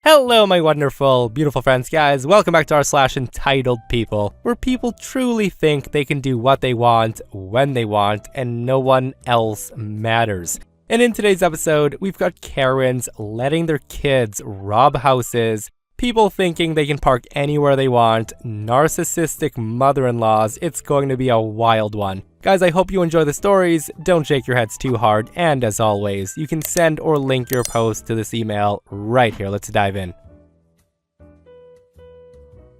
Hello, my wonderful, beautiful friends, guys. Welcome back to r/entitled people, where people truly think they can do what they want, when they want, and no one else matters. And in today's episode, we've got Karens letting their kids rob houses, people thinking they can park anywhere they want, narcissistic mother-in-laws. It's going to be a wild one. Guys, I hope you enjoy the stories. Don't shake your heads too hard. And as always, you can send or link your post to this email right here. Let's dive in.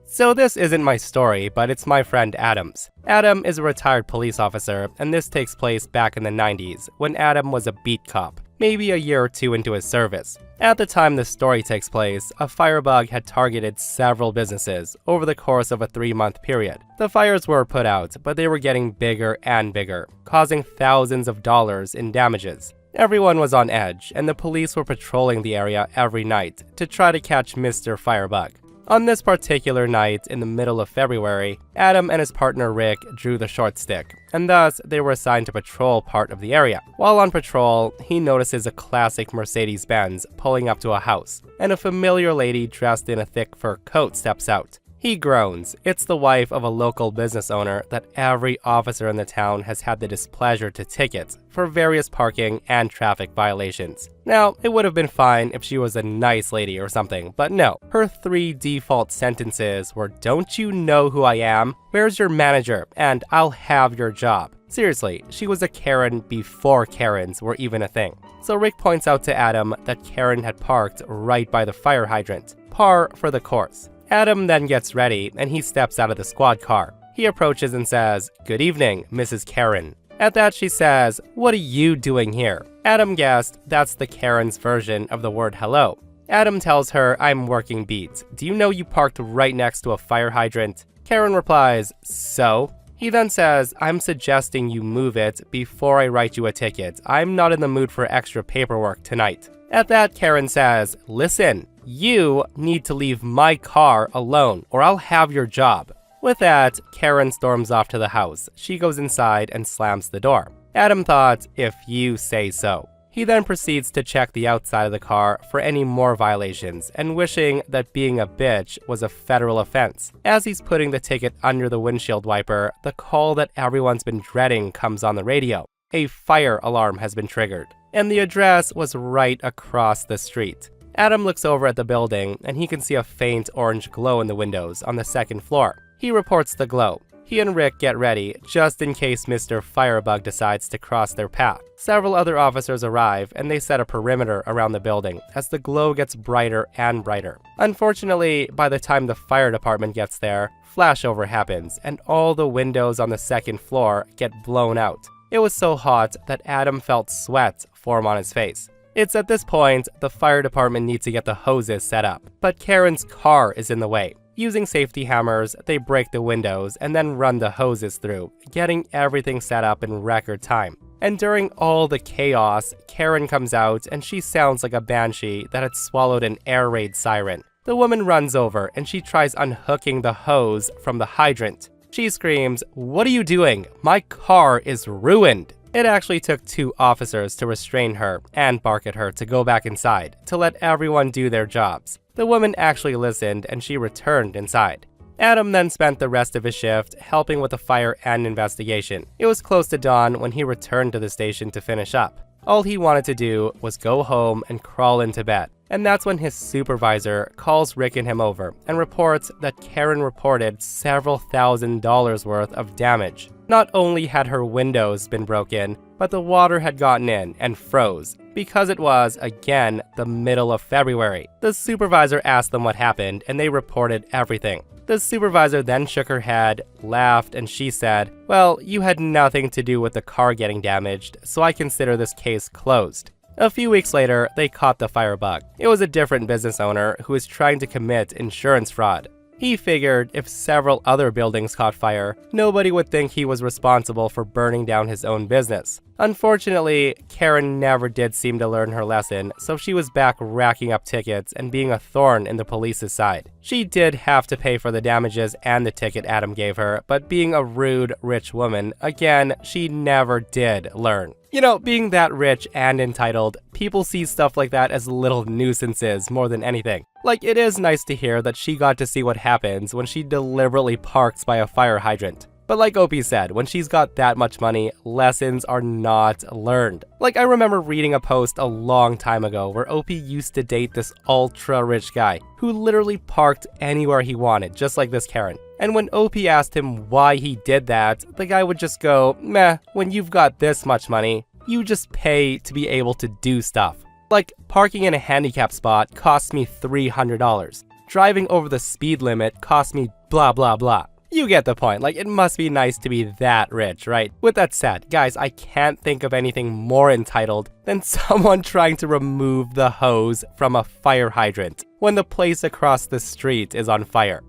So this isn't my story, but it's my friend Adam's. Adam is a retired police officer, and this takes place back in the 90s, when Adam was a beat cop, maybe a year or two into his service. At the time this story takes place, a firebug had targeted several businesses over the course of a 3-month period. The fires were put out, but they were getting bigger and bigger, causing thousands of dollars in damages. Everyone was on edge, and the police were patrolling the area every night to try to catch Mr. Firebug. On this particular night, in the middle of February, Adam and his partner Rick drew the short stick, and thus they were assigned to patrol part of the area. While on patrol, he notices a classic Mercedes-Benz pulling up to a house, and a familiar lady dressed in a thick fur coat steps out. He groans. It's the wife of a local business owner that every officer in the town has had the displeasure to ticket for various parking and traffic violations. Now, it would have been fine if she was a nice lady or something, but no. Her 3 default sentences were, "Don't you know who I am? Where's your manager? And I'll have your job." Seriously, she was a Karen before Karens were even a thing. So Rick points out to Adam that Karen had parked right by the fire hydrant, par for the course. Adam then gets ready, and he steps out of the squad car. He approaches and says, "Good evening, Mrs. Karen." At that she says, "What are you doing here?" Adam guessed that's the Karen's version of the word hello. Adam tells her, "I'm working beat. Do you know you parked right next to a fire hydrant?" Karen replies, "So?" He then says, "I'm suggesting you move it before I write you a ticket. I'm not in the mood for extra paperwork tonight." At that, Karen says, "Listen, you need to leave my car alone or I'll have your job." With that, Karen storms off to the house. She goes inside and slams the door. Adam thought, "If you say so." He then proceeds to check the outside of the car for any more violations and wishing that being a bitch was a federal offense. As he's putting the ticket under the windshield wiper, the call that everyone's been dreading comes on the radio. A fire alarm has been triggered, and the address was right across the street. Adam looks over at the building, and he can see a faint orange glow in the windows on the 2nd floor. He reports the glow. He and Rick get ready, just in case Mr. Firebug decides to cross their path. Several other officers arrive, and they set a perimeter around the building as the glow gets brighter and brighter. Unfortunately, by the time the fire department gets there, flashover happens, and all the windows on the 2nd floor get blown out. It was so hot that Adam felt sweat form on his face. It's at this point the fire department needs to get the hoses set up, but Karen's car is in the way. Using safety hammers, they break the windows and then run the hoses through, getting everything set up in record time. And during all the chaos, Karen comes out and she sounds like a banshee that had swallowed an air raid siren. The woman runs over and she tries unhooking the hose from the hydrant. She screams, "What are you doing? My car is ruined." It actually took 2 officers to restrain her and bark at her to go back inside to let everyone do their jobs. The woman actually listened and she returned inside. Adam then spent the rest of his shift helping with the fire and investigation. It was close to dawn when he returned to the station to finish up. All he wanted to do was go home and crawl into bed. And that's when his supervisor calls Rick and him over and reports that Karen reported several $1,000s worth of damage. Not only had her windows been broken, but the water had gotten in and froze because it was, again, the middle of February. The supervisor asked them what happened and they reported everything. The supervisor then shook her head, laughed, and she said, "Well, you had nothing to do with the car getting damaged, so I consider this case closed." A few weeks later, they caught the firebug. It was a different business owner who was trying to commit insurance fraud. He figured if several other buildings caught fire, nobody would think he was responsible for burning down his own business. Unfortunately, Karen never did seem to learn her lesson, so she was back racking up tickets and being a thorn in the police's side. She did have to pay for the damages and the ticket Adam gave her, but being a rude, rich woman, again, she never did learn. You know, being that rich and entitled, people see stuff like that as little nuisances more than anything. Like, it is nice to hear that she got to see what happens when she deliberately parks by a fire hydrant. But like OP said, when she's got that much money, lessons are not learned. Like, I remember reading a post a long time ago where OP used to date this ultra rich guy who literally parked anywhere he wanted, just like this Karen. And when OP asked him why he did that, the guy would just go, meh, when you've got this much money, you just pay to be able to do stuff. Like, parking in a handicap spot costs me $300. Driving over the speed limit costs me blah blah blah. You get the point. Like, it must be nice to be that rich, right? With that said, guys, I can't think of anything more entitled than someone trying to remove the hose from a fire hydrant when the place across the street is on fire.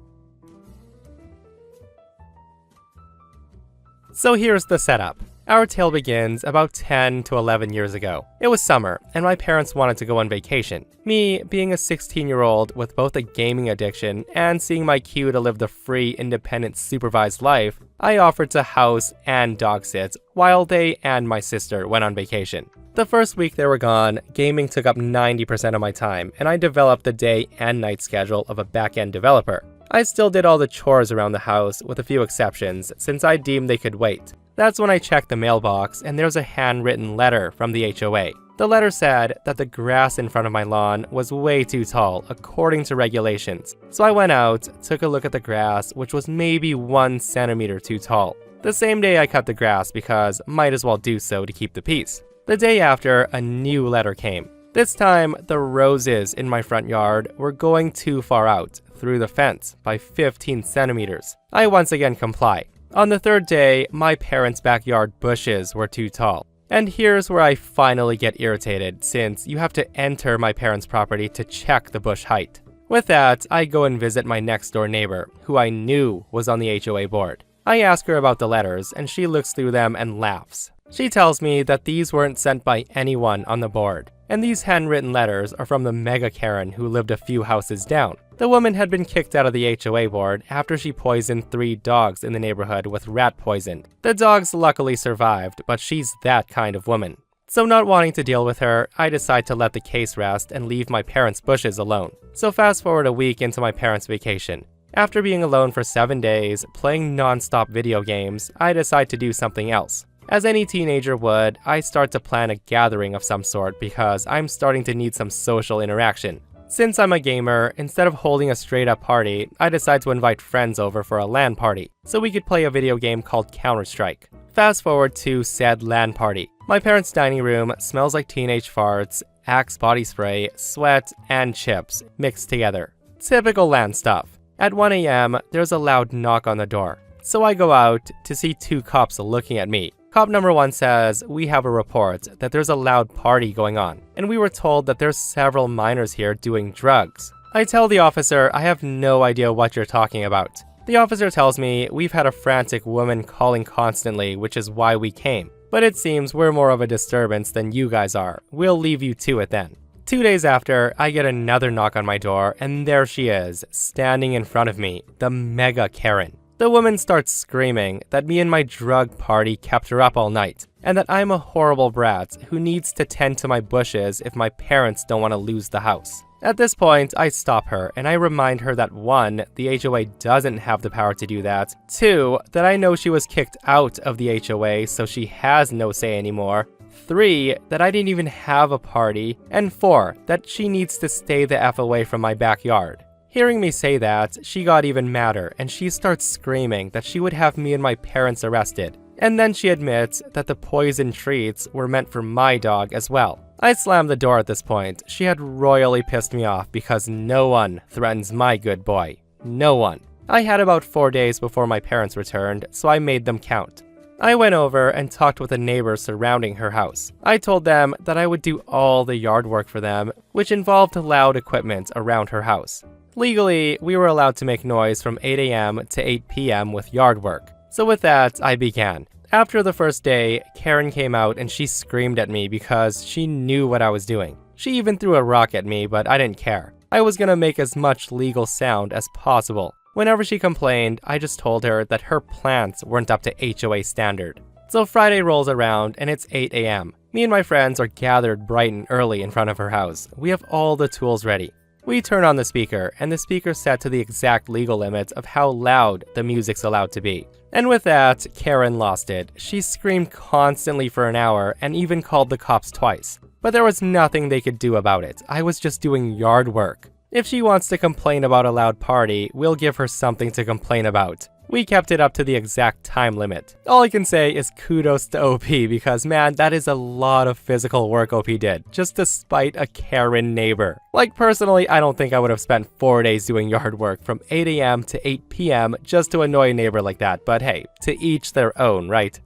So here's the setup. Our tale begins about 10 to 11 years ago. It was summer, and my parents wanted to go on vacation. Me, being a 16-year-old with both a gaming addiction and seeing my cue to live the free, independent, supervised life, I offered to house and dog sit while they and my sister went on vacation. The first week they were gone, gaming took up 90% of my time, and I developed the day and night schedule of a back-end developer. I still did all the chores around the house, with a few exceptions, since I deemed they could wait. That's when I checked the mailbox, and there's a handwritten letter from the HOA. The letter said that the grass in front of my lawn was way too tall, according to regulations. So I went out, took a look at the grass, which was maybe 1 centimeter too tall. The same day I cut the grass because might as well do so to keep the peace. The day after, a new letter came. This time, the roses in my front yard were going too far out, through the fence, by 15 centimeters. I once again comply. On the third day, my parents' backyard bushes were too tall. And here's where I finally get irritated, since you have to enter my parents' property to check the bush height. With that, I go and visit my next door neighbor, who I knew was on the HOA board. I ask her about the letters, and she looks through them and laughs. She tells me that these weren't sent by anyone on the board, and these handwritten letters are from the mega Karen who lived a few houses down. The woman had been kicked out of the HOA board after she poisoned 3 dogs in the neighborhood with rat poison. The dogs luckily survived, but she's that kind of woman. So not wanting to deal with her, I decide to let the case rest and leave my parents' bushes alone. So fast forward a week into my parents' vacation. After being alone for 7 days, playing non-stop video games, I decide to do something else. As any teenager would, I start to plan a gathering of some sort because I'm starting to need some social interaction. Since I'm a gamer, instead of holding a straight-up party, I decide to invite friends over for a LAN party, so we could play a video game called Counter-Strike. Fast forward to said LAN party. My parents' dining room smells like teenage farts, Axe body spray, sweat, and chips mixed together. Typical LAN stuff. At 1 a.m., there's a loud knock on the door, so I go out to see 2 cops looking at me. Cop number 1 says, we have a report that there's a loud party going on, and we were told that there's several minors here doing drugs. I tell the officer I have no idea what you're talking about. The officer tells me we've had a frantic woman calling constantly, which is why we came. But it seems we're more of a disturbance than you guys are. We'll leave you to it then. 2 days after, I get another knock on my door, and there she is, standing in front of me, the mega Karen. The woman starts screaming that me and my drug party kept her up all night, and that I'm a horrible brat who needs to tend to my bushes if my parents don't want to lose the house. At this point, I stop her and I remind her that 1, the HOA doesn't have the power to do that, 2, that I know she was kicked out of the HOA so she has no say anymore, 3, that I didn't even have a party, and 4, that she needs to stay the F away from my backyard. Hearing me say that, she got even madder, and she starts screaming that she would have me and my parents arrested. And then she admits that the poison treats were meant for my dog as well. I slammed the door at this point. She had royally pissed me off because no one threatens my good boy. No one. I had about 4 days before my parents returned, so I made them count. I went over and talked with the neighbors surrounding her house. I told them that I would do all the yard work for them, which involved loud equipment around her house. Legally, we were allowed to make noise from 8 a.m. to 8 p.m. with yard work. So with that, I began. After the first day, Karen came out and she screamed at me because she knew what I was doing. She even threw a rock at me, but I didn't care. I was gonna make as much legal sound as possible. Whenever she complained, I just told her that her plants weren't up to HOA standard. So Friday rolls around and it's 8 a.m. Me and my friends are gathered bright and early in front of her house. We have all the tools ready. We turn on the speaker, and the speaker's set to the exact legal limit of how loud the music's allowed to be. And with that, Karen lost it. She screamed constantly for an hour and even called the cops twice. But there was nothing they could do about it. I was just doing yard work. If she wants to complain about a loud party, we'll give her something to complain about. We kept it up to the exact time limit. All I can say is kudos to OP because man, that is a lot of physical work OP did, just to spite a Karen neighbor. Like personally, I don't think I would have spent 4 days doing yard work from 8 a.m. to 8 p.m. just to annoy a neighbor like that, but hey, to each their own, right?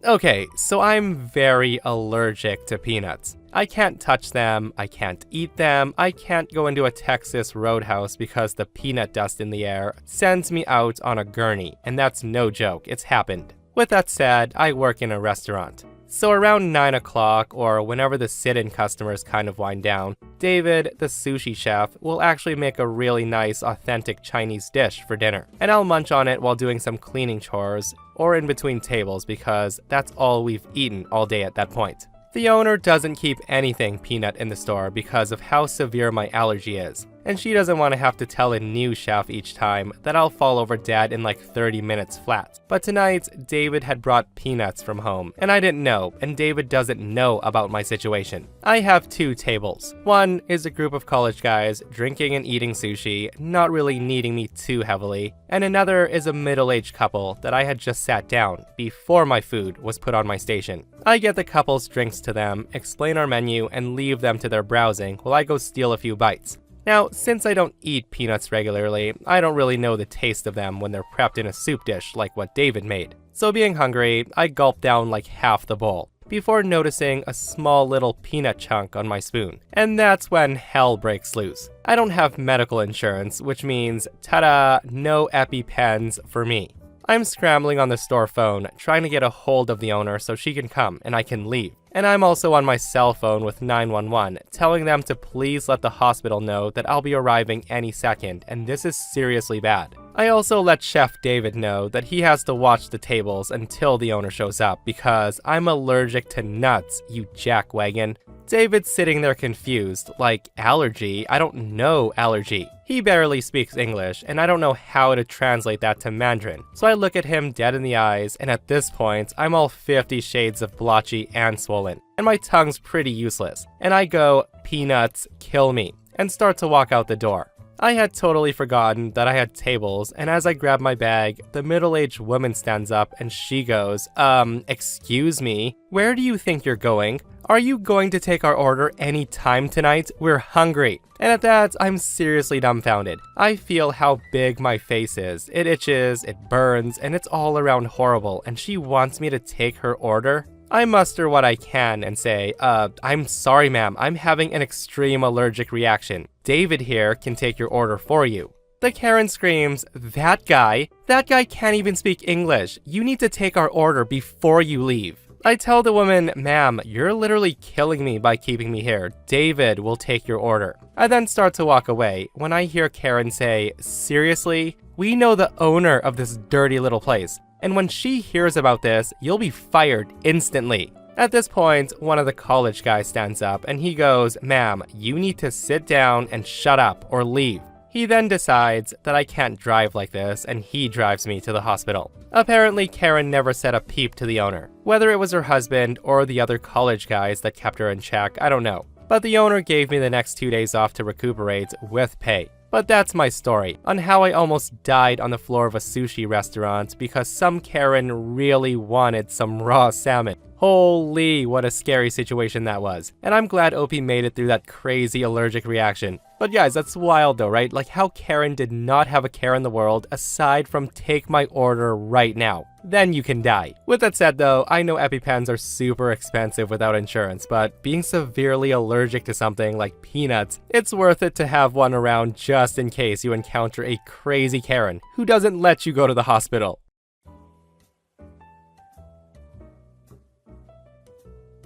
Okay, so I'm very allergic to peanuts. I can't touch them, I can't eat them, I can't go into a Texas roadhouse because the peanut dust in the air sends me out on a gurney, and that's no joke, it's happened. With that said, I work in a restaurant. So around 9 o'clock, or whenever the sit-in customers kind of wind down, David, the sushi chef, will actually make a really nice, authentic Chinese dish for dinner. And I'll munch on it while doing some cleaning chores, or in between tables because that's all we've eaten all day at that point. The owner doesn't keep anything peanut in the store because of how severe my allergy is, and she doesn't want to have to tell a new chef each time that I'll fall over dead in like 30 minutes flat. But tonight, David had brought peanuts from home, and I didn't know, and David doesn't know about my situation. I have 2 tables. One is a group of college guys drinking and eating sushi, not really needing me too heavily, and another is a middle-aged couple that I had just sat down before my food was put on my station. I get the couple's drinks to them, explain our menu, and leave them to their browsing while I go steal a few bites. Now, since I don't eat peanuts regularly, I don't really know the taste of them when they're prepped in a soup dish like what David made. So being hungry, I gulp down like half the bowl, before noticing a small little peanut chunk on my spoon. And that's when hell breaks loose. I don't have medical insurance, which means, ta-da, no EpiPens for me. I'm scrambling on the store phone, trying to get a hold of the owner so she can come and I can leave. And I'm also on my cell phone with 911, telling them to please let the hospital know that I'll be arriving any second, and this is seriously bad. I also let Chef David know that he has to watch the tables until the owner shows up because I'm allergic to nuts, you jackwagon. David's sitting there confused, like, allergy? I don't know allergy. He barely speaks English, and I don't know how to translate that to Mandarin. So I look at him dead in the eyes, and at this point, I'm all 50 shades of blotchy and swollen, and my tongue's pretty useless. And I go, peanuts, kill me, and start to walk out the door. I had totally forgotten that I had tables, and as I grab my bag, the middle-aged woman stands up and she goes, excuse me, where do you think you're going? Are you going to take our order any time tonight? We're hungry. And at that, I'm seriously dumbfounded. I feel how big my face is. It itches, it burns, and it's all around horrible, and she wants me to take her order? I muster what I can and say, I'm sorry ma'am, I'm having an extreme allergic reaction. David here can take your order for you. The Karen screams, that guy can't even speak English. You need to take our order before you leave. I tell the woman, ma'am, you're literally killing me by keeping me here. David will take your order. I then start to walk away when I hear Karen say, seriously? We know the owner of this dirty little place. And when she hears about this, you'll be fired instantly. At this point, one of the college guys stands up and he goes, ma'am, you need to sit down and shut up or leave. He then decides that I can't drive like this and he drives me to the hospital. Apparently, Karen never said a peep to the owner. Whether it was her husband or the other college guys that kept her in check, I don't know. But the owner gave me the next 2 days off to recuperate with pay. But that's my story on how I almost died on the floor of a sushi restaurant because some Karen really wanted some raw salmon. Holy, what a scary situation that was. And I'm glad OP made it through that crazy allergic reaction. But guys, that's wild though, right? Like how Karen did not have a care in the world aside from take my order right now. Then you can die. With that said though, I know EpiPens are super expensive without insurance, but being severely allergic to something like peanuts, it's worth it to have one around just in case you encounter a crazy Karen who doesn't let you go to the hospital.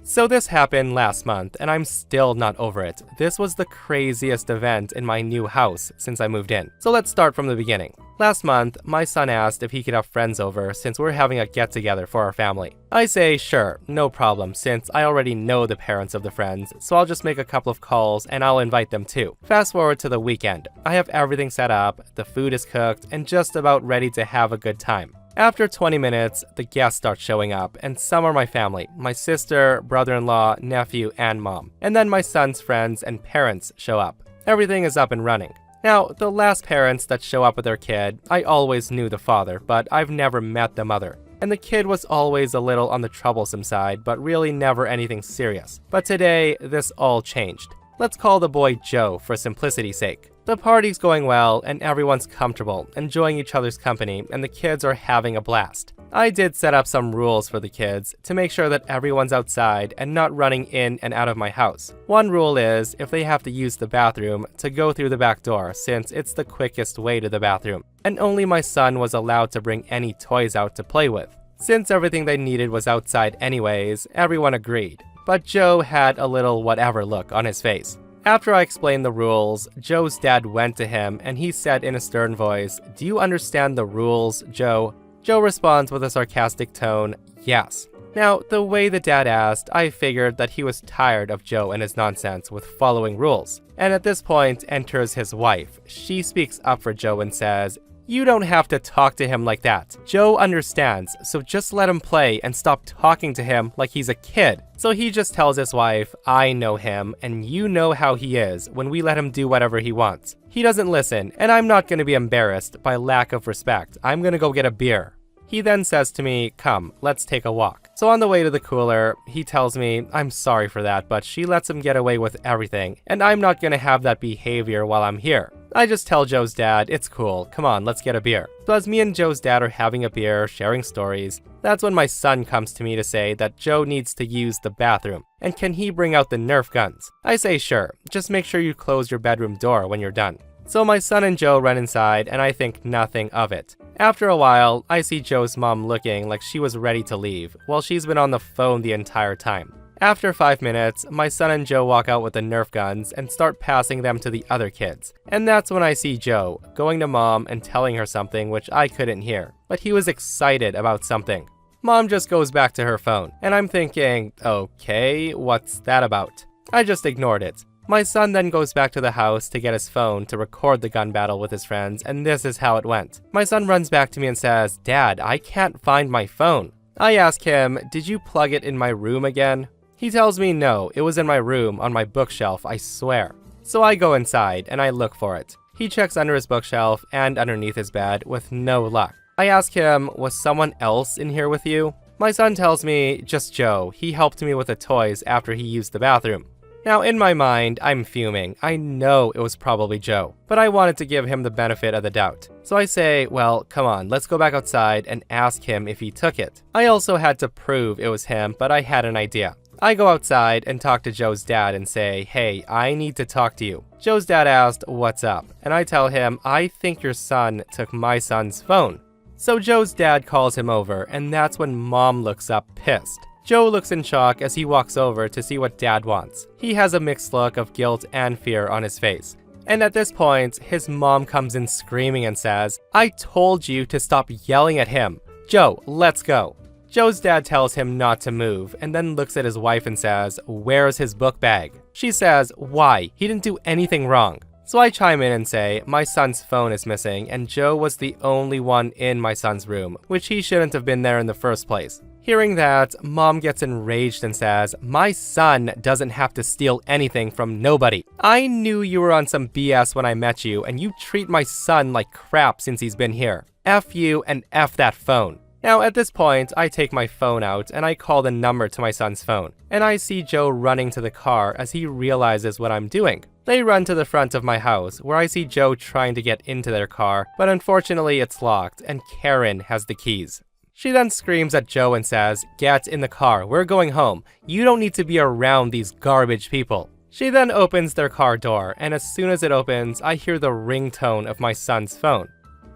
So this happened last month, and I'm still not over it. This was the craziest event in my new house since I moved in. So let's start from the beginning. Last month, my son asked if he could have friends over since we're having a get-together for our family. I say sure, no problem, since I already know the parents of the friends, so I'll just make a couple of calls and I'll invite them too. Fast forward to the weekend. I have everything set up, the food is cooked, and just about ready to have a good time. After 20 minutes, the guests start showing up, and some are my family, my sister, brother-in-law, nephew, and mom. And then my son's friends and parents show up. Everything is up and running. Now, the last parents that show up with their kid, I always knew the father, but I've never met the mother. And the kid was always a little on the troublesome side, but really never anything serious. But today, this all changed. Let's call the boy Joe for simplicity's sake. The party's going well, and everyone's comfortable, enjoying each other's company, and the kids are having a blast. I did set up some rules for the kids to make sure that everyone's outside and not running in and out of my house. One rule is, if they have to use the bathroom, to go through the back door, since it's the quickest way to the bathroom. And only my son was allowed to bring any toys out to play with. Since everything they needed was outside anyways, everyone agreed. But Joe had a little whatever look on his face. After I explained the rules, Joe's dad went to him and he said in a stern voice, "Do you understand the rules, Joe?" Joe responds with a sarcastic tone, "Yes." Now, the way the dad asked, I figured that he was tired of Joe and his nonsense with following rules. And at this point enters his wife. She speaks up for Joe and says, "You don't have to talk to him like that. Joe understands, so just let him play and stop talking to him like he's a kid." So he just tells his wife, "I know him, and you know how he is when we let him do whatever he wants. He doesn't listen, and I'm not going to be embarrassed by lack of respect. I'm going to go get a beer." He then says to me, "Come, let's take a walk." So on the way to the cooler, he tells me, I'm sorry for that, but she lets him get away with everything, and I'm not going to have that behavior while I'm here. I just tell Joe's dad, "It's cool, come on, let's get a beer." So as me and Joe's dad are having a beer, sharing stories, that's when my son comes to me to say that Joe needs to use the bathroom, and can he bring out the Nerf guns? I say sure, just make sure you close your bedroom door when you're done. So my son and Joe run inside, and I think nothing of it. After a while, I see Joe's mom looking like she was ready to leave, while she's been on the phone the entire time. After 5 minutes, my son and Joe walk out with the Nerf guns and start passing them to the other kids. And that's when I see Joe going to mom and telling her something which I couldn't hear, but he was excited about something. Mom just goes back to her phone, and I'm thinking, okay, what's that about? I just ignored it. My son then goes back to the house to get his phone to record the gun battle with his friends, and this is how it went. My son runs back to me and says, "Dad, I can't find my phone." I ask him, "Did you plug it in my room again?" He tells me no, it was in my room on my bookshelf, I swear. So I go inside and I look for it. He checks under his bookshelf and underneath his bed with no luck. I ask him, "Was someone else in here with you?" My son tells me, "Just Joe. He helped me with the toys after he used the bathroom." Now, in my mind, I'm fuming. I know it was probably Joe, but I wanted to give him the benefit of the doubt. So I say, well, come on, let's go back outside and ask him if he took it. I also had to prove it was him, but I had an idea. I go outside and talk to Joe's dad and say, "Hey, I need to talk to you." Joe's dad asked, "What's up?" And I tell him, "I think your son took my son's phone." So Joe's dad calls him over, and that's when mom looks up pissed. Joe looks in shock as he walks over to see what dad wants. He has a mixed look of guilt and fear on his face. And at this point, his mom comes in screaming and says, "I told you to stop yelling at him. Joe, let's go." Joe's dad tells him not to move and then looks at his wife and says, "Where's his book bag?" She says, "Why? He didn't do anything wrong." So I chime in and say, my son's phone is missing and Joe was the only one in my son's room, which he shouldn't have been there in the first place. Hearing that, mom gets enraged and says, "My son doesn't have to steal anything from nobody. I knew you were on some BS when I met you, and you treat my son like crap since he's been here. F you and F that phone." Now at this point, I take my phone out and I call the number to my son's phone, and I see Joe running to the car as he realizes what I'm doing. They run to the front of my house, where I see Joe trying to get into their car, but unfortunately it's locked and Karen has the keys. She then screams at Joe and says, "Get in the car, we're going home. You don't need to be around these garbage people." She then opens their car door, and as soon as it opens, I hear the ringtone of my son's phone.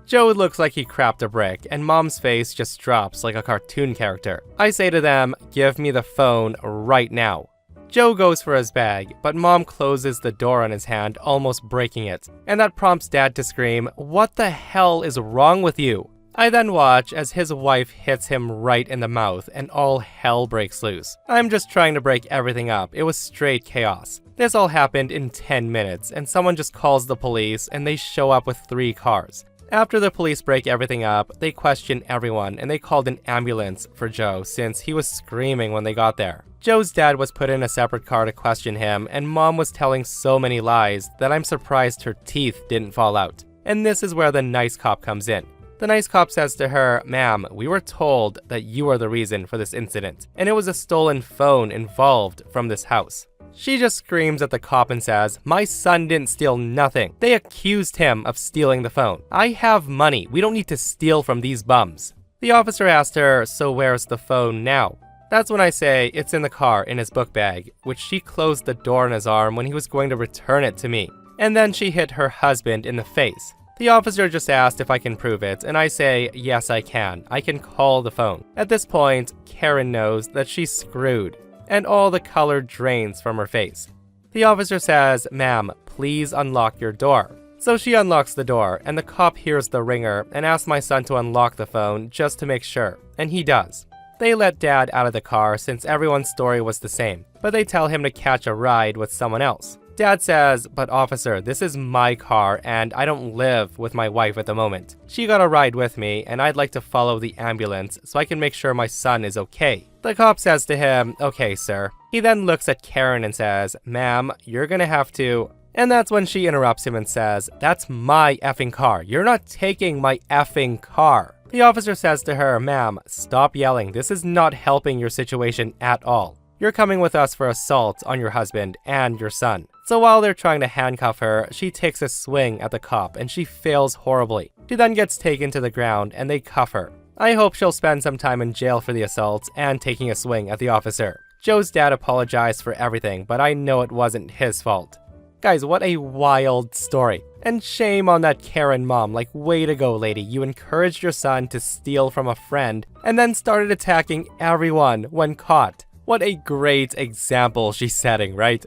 Joe looks like he crapped a brick, and Mom's face just drops like a cartoon character. I say to them, give me the phone right now. Joe goes for his bag, but Mom closes the door on his hand, almost breaking it, and that prompts Dad to scream, "What the hell is wrong with you?" I then watch as his wife hits him right in the mouth and all hell breaks loose. I'm just trying to break everything up. It was straight chaos. This all happened in 10 minutes, and someone just calls the police and they show up with 3 cars. After the police break everything up, they question everyone and they called an ambulance for Joe since he was screaming when they got there. Joe's dad was put in a separate car to question him, and Mom was telling so many lies that I'm surprised her teeth didn't fall out. And this is where the nice cop comes in. The nice cop says to her, "Ma'am, we were told that you are the reason for this incident, and it was a stolen phone involved from this house." She just screams at the cop and says, "My son didn't steal nothing. They accused him of stealing the phone. I have money. We don't need to steal from these bums." The officer asked her, "So where's the phone now?" That's when I say it's in the car in his book bag, which she closed the door on his arm when he was going to return it to me. And then she hit her husband in the face. The officer just asked if I can prove it, and I say, yes I can. I can call the phone. At this point, Karen knows that she's screwed, and all the color drains from her face. The officer says, "Ma'am, please unlock your door." So she unlocks the door, and the cop hears the ringer and asks my son to unlock the phone just to make sure, and he does. They let Dad out of the car since everyone's story was the same, but they tell him to catch a ride with someone else. Dad says, "But officer, this is my car and I don't live with my wife at the moment. She got a ride with me and I'd like to follow the ambulance so I can make sure my son is okay." The cop says to him, "Okay, sir." He then looks at Karen and says, "Ma'am, you're gonna have to..." And that's when she interrupts him and says, "That's my effing car. You're not taking my effing car." The officer says to her, "Ma'am, stop yelling. This is not helping your situation at all. You're coming with us for assault on your husband and your son." So while they're trying to handcuff her, she takes a swing at the cop and she fails horribly. She then gets taken to the ground and they cuff her. I hope she'll spend some time in jail for the assault and taking a swing at the officer. Joe's dad apologized for everything, but I know it wasn't his fault. Guys, what a wild story. And shame on that Karen mom, like, way to go, lady. You encouraged your son to steal from a friend and then started attacking everyone when caught. What a great example she's setting, right?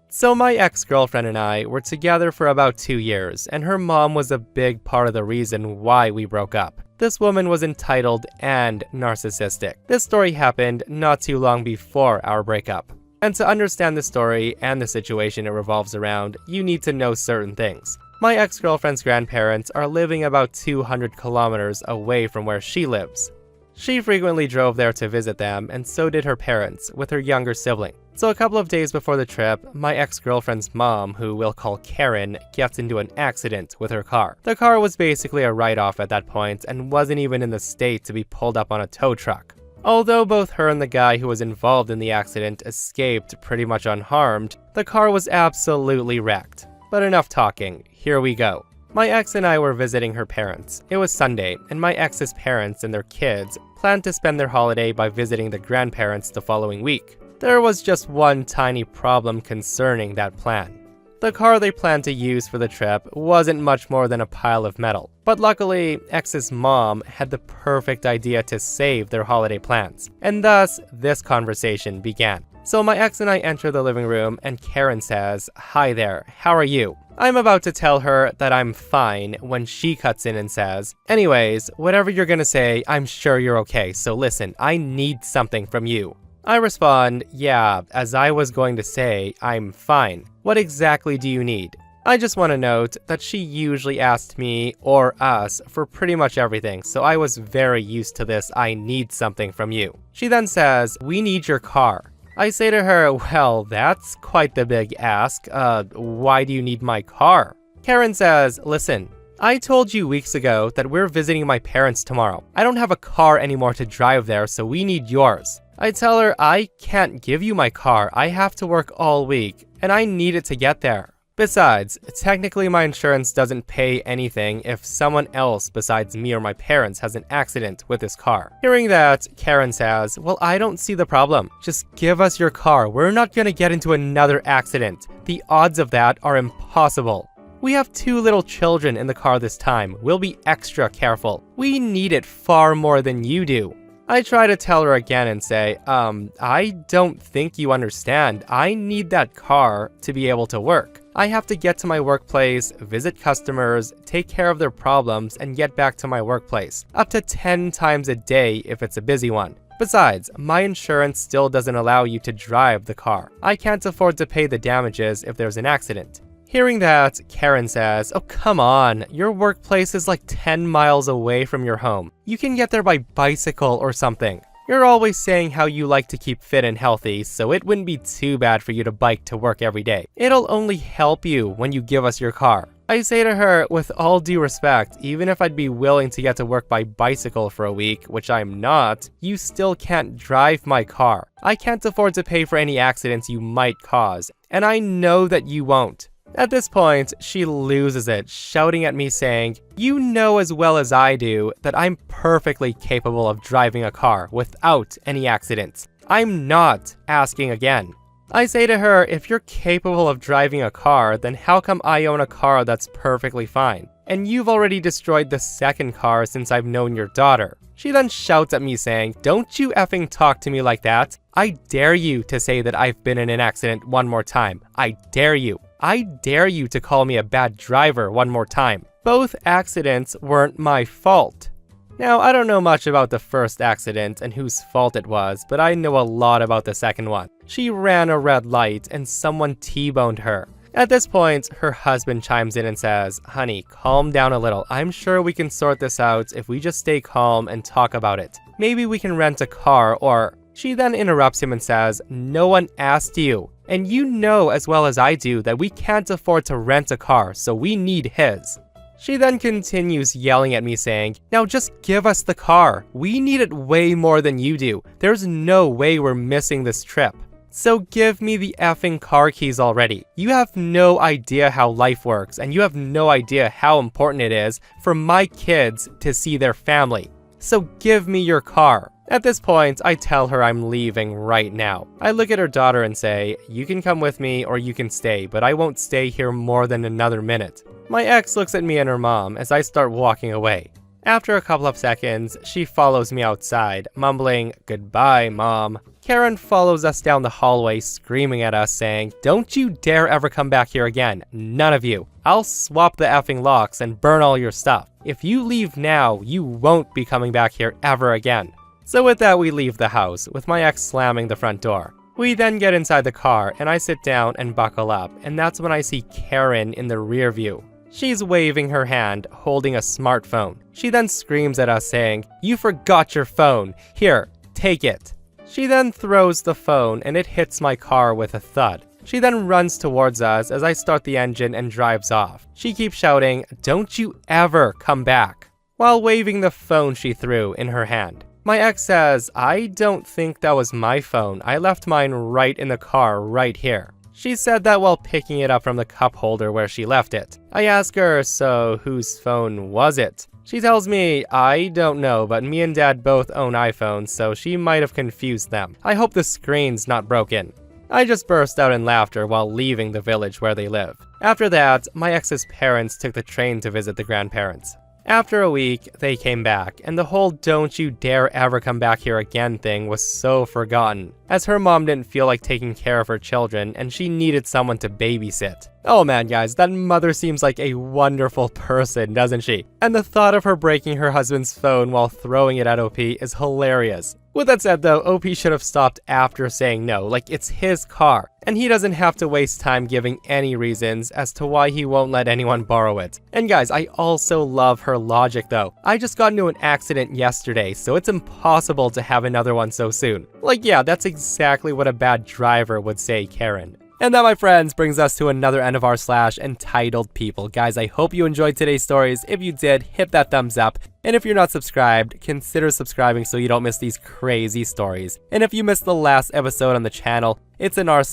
So my ex-girlfriend and I were together for about 2 years, and her mom was a big part of the reason why we broke up. This woman was entitled and narcissistic. This story happened not too long before our breakup. And to understand the story and the situation it revolves around, you need to know certain things. My ex-girlfriend's grandparents are living about 200 kilometers away from where she lives. She frequently drove there to visit them, and so did her parents, with her younger sibling. So a couple of days before the trip, my ex-girlfriend's mom, who we'll call Karen, gets into an accident with her car. The car was basically a write-off at that point and wasn't even in the state to be pulled up on a tow truck. Although both her and the guy who was involved in the accident escaped pretty much unharmed, the car was absolutely wrecked. But enough talking, here we go. My ex and I were visiting her parents. It was Sunday, and my ex's parents and their kids planned to spend their holiday by visiting the grandparents the following week. There was just one tiny problem concerning that plan. The car they planned to use for the trip wasn't much more than a pile of metal. But luckily, ex's mom had the perfect idea to save their holiday plans. And thus, this conversation began. So my ex and I enter the living room and Karen says, "Hi there, how are you?" I'm about to tell her that I'm fine when she cuts in and says, "Anyways, whatever you're gonna say, I'm sure you're okay, so listen, I need something from you." I respond, "Yeah, as I was going to say, I'm fine. What exactly do you need?" I just want to note that she usually asked me or us for pretty much everything, so I was very used to this "I need something from you." She then says, "We need your car." I say to her, "Well, that's quite the big ask. Why do you need my car?" Karen says, "Listen, I told you weeks ago that we're visiting my parents tomorrow. I don't have a car anymore to drive there, so we need yours." I tell her I can't give you my car. I have to work all week, and I need it to get there. Besides, technically my insurance doesn't pay anything if someone else besides me or my parents has an accident with this car. Hearing that, Karen says, "Well, I don't see the problem. Just give us your car. We're not gonna get into another accident. The odds of that are impossible." We have 2 little children in the car this time. We'll be extra careful. We need it far more than you do. I try to tell her again and say, I don't think you understand. I need that car to be able to work. I have to get to my workplace, visit customers, take care of their problems, and get back to my workplace. Up to 10 times a day if it's a busy one. Besides, my insurance still doesn't allow you to drive the car. I can't afford to pay the damages if there's an accident. Hearing that, Karen says, oh come on, your workplace is like 10 miles away from your home. You can get there by bicycle or something. You're always saying how you like to keep fit and healthy, so it wouldn't be too bad for you to bike to work every day. It'll only help you when you give us your car. I say to her, with all due respect, even if I'd be willing to get to work by bicycle for a week, which I'm not, you still can't drive my car. I can't afford to pay for any accidents you might cause, and I know that you won't. At this point, she loses it, shouting at me saying, you know as well as I do that I'm perfectly capable of driving a car without any accidents. I'm not asking again. I say to her, if you're capable of driving a car, then how come I own a car that's perfectly fine? And you've already destroyed the second car since I've known your daughter. She then shouts at me saying, don't you effing talk to me like that. I dare you to say that I've been in an accident one more time. I dare you. I dare you to call me a bad driver one more time. Both accidents weren't my fault. Now, I don't know much about the first accident and whose fault it was, but I know a lot about the second one. She ran a red light and someone T-boned her. At this point, her husband chimes in and says, honey, calm down a little. I'm sure we can sort this out if we just stay calm and talk about it. Maybe we can rent a car or... She then interrupts him and says, no one asked you. And you know as well as I do that we can't afford to rent a car, so we need his. She then continues yelling at me saying, now just give us the car. We need it way more than you do. There's no way we're missing this trip. So give me the effing car keys already. You have no idea how life works, and you have no idea how important it is for my kids to see their family. So give me your car. At this point, I tell her I'm leaving right now. I look at her daughter and say, you can come with me or you can stay, but I won't stay here more than another minute. My ex looks at me and her mom as I start walking away. After a couple of seconds, she follows me outside, mumbling, goodbye, mom. Karen follows us down the hallway, screaming at us, saying, don't you dare ever come back here again, none of you. I'll swap the effing locks and burn all your stuff. If you leave now, you won't be coming back here ever again. So with that, we leave the house, with my ex slamming the front door. We then get inside the car, and I sit down and buckle up, and that's when I see Karen in the rear view. She's waving her hand, holding a smartphone. She then screams at us saying, you forgot your phone. Here, take it. She then throws the phone, and it hits my car with a thud. She then runs towards us as I start the engine and drives off. She keeps shouting, don't you ever come back, while waving the phone she threw in her hand. My ex says, I don't think that was my phone. I left mine right in the car right here. She said that while picking it up from the cup holder where she left it. I ask her, so whose phone was it? She tells me, I don't know, but me and dad both own iPhones, so she might have confused them. I hope the screen's not broken. I just burst out in laughter while leaving the village where they live. After that, my ex's parents took the train to visit the grandparents. After a week, they came back, and the whole don't you dare ever come back here again thing was so forgotten, as her mom didn't feel like taking care of her children and she needed someone to babysit. Oh man guys, that mother seems like a wonderful person, doesn't she? And the thought of her breaking her husband's phone while throwing it at OP is hilarious. With that said though, OP should have stopped after saying no, like it's his car, and he doesn't have to waste time giving any reasons as to why he won't let anyone borrow it. And guys, I also love her logic though. I just got into an accident yesterday, so it's impossible to have another one so soon. Like yeah, that's exactly what a bad driver would say, Karen. And that, my friends, brings us to another end of our / entitled people. Guys, I hope you enjoyed today's stories. If you did, hit that thumbs up. And if you're not subscribed, consider subscribing so you don't miss these crazy stories. And if you missed the last episode on the channel, it's an r/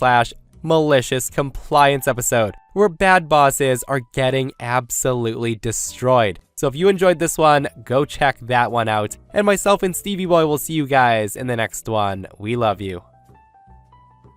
malicious compliance episode, where bad bosses are getting absolutely destroyed. So if you enjoyed this one, go check that one out. And myself and Stevie Boy will see you guys in the next one. We love you.